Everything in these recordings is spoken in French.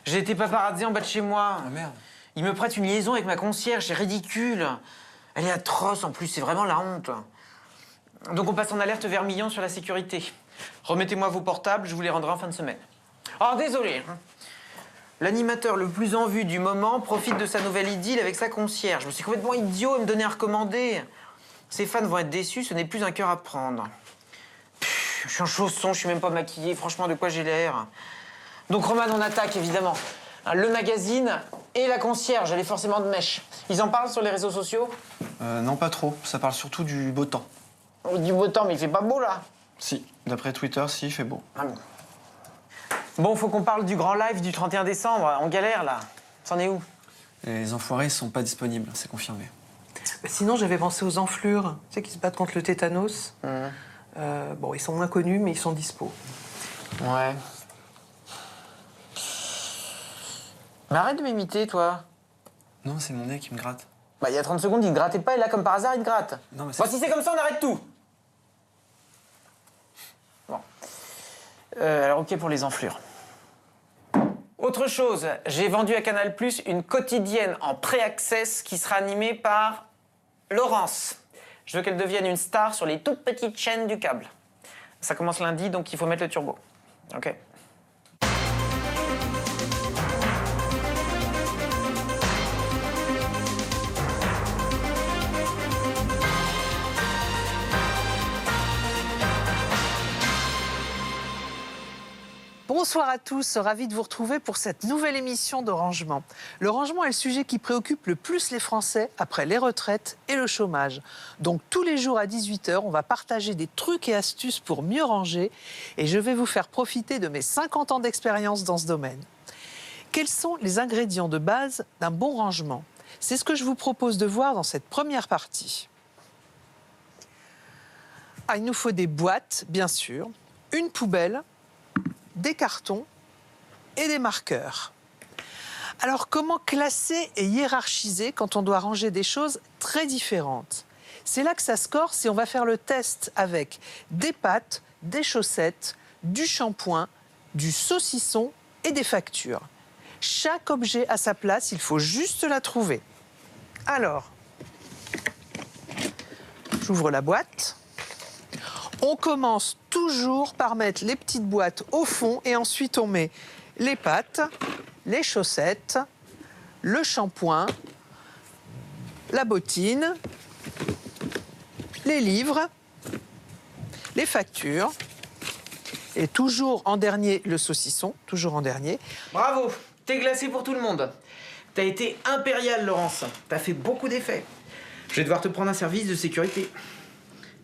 J'ai été paparazzé en bas de chez moi. Ah merde. Il me prête une liaison avec ma concierge, c'est ridicule. Elle est atroce en plus, c'est vraiment la honte. Donc on passe en alerte vermillon sur la sécurité. Remettez-moi vos portables, je vous les rendrai en fin de semaine. Oh, désolé. L'animateur le plus en vue du moment profite de sa nouvelle idylle avec sa concierge. C'est complètement idiot de me donner à recommander. Ses fans vont être déçus, ce n'est plus un cœur à prendre. Je suis en chaussons, je suis même pas maquillée, franchement, de quoi j'ai l'air. Donc Roman, on attaque, évidemment. Le magazine et la concierge, elle est forcément de mèche. Ils en parlent sur les réseaux sociaux? Non, pas trop. Ça parle surtout du beau temps. Oh, du beau temps, mais il fait pas beau, là. Si, d'après Twitter, si, il fait beau. Ah bon. Bon, faut qu'on parle du grand live du 31 décembre. On galère, là. C'en est où? Les enfoirés sont pas disponibles, c'est confirmé. Sinon, j'avais pensé aux enflures, tu sais, qui se battent contre le tétanos. Bon, ils sont moins connus, mais ils sont dispo. Ouais. Mais arrête de m'imiter, toi. Non, c'est mon nez qui me gratte. Bah, il y a 30 secondes, il te grattait pas, et là, comme par hasard, il te gratte. Non, mais Bon, si c'est comme ça, on arrête tout. Bon. Alors, OK pour les enflures. Autre chose, j'ai vendu à Canal+ une quotidienne en pré-access qui sera animée par Laurence. Je veux qu'elle devienne une star sur les toutes petites chaînes du câble. Ça commence lundi, donc il faut mettre le turbo. OK? Bonsoir à tous, ravi de vous retrouver pour cette nouvelle émission de Rangement. Le rangement est le sujet qui préoccupe le plus les Français après les retraites et le chômage. Donc tous les jours à 18 h, on va partager des trucs et astuces pour mieux ranger et je vais vous faire profiter de mes 50 ans d'expérience dans ce domaine. Quels sont les ingrédients de base d'un bon rangement? C'est ce que je vous propose de voir dans cette première partie. Il nous faut des boîtes, bien sûr, une poubelle, des cartons et des marqueurs. Alors, comment classer et hiérarchiser quand on doit ranger des choses très différentes? C'est là que ça se corse et on va faire le test avec des pâtes, des chaussettes, du shampoing, du saucisson et des factures. Chaque objet a sa place, il faut juste la trouver. Alors, j'ouvre la boîte. On commence toujours par mettre les petites boîtes au fond et ensuite on met les pâtes, les chaussettes, le shampoing, la bottine, les livres, les factures et toujours en dernier le saucisson, toujours en dernier. Bravo, t'es glacé pour tout le monde. T'as été impérial, Laurence. T'as fait beaucoup d'effets. Je vais devoir te prendre un service de sécurité.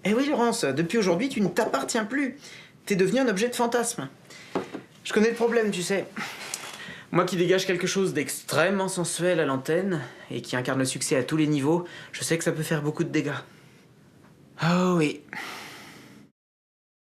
Eh oui, Laurence, depuis aujourd'hui, tu ne t'appartiens plus. T'es devenu un objet de fantasme. Je connais le problème, tu sais. Moi qui dégage quelque chose d'extrêmement sensuel à l'antenne et qui incarne le succès à tous les niveaux, je sais que ça peut faire beaucoup de dégâts. Oh oui.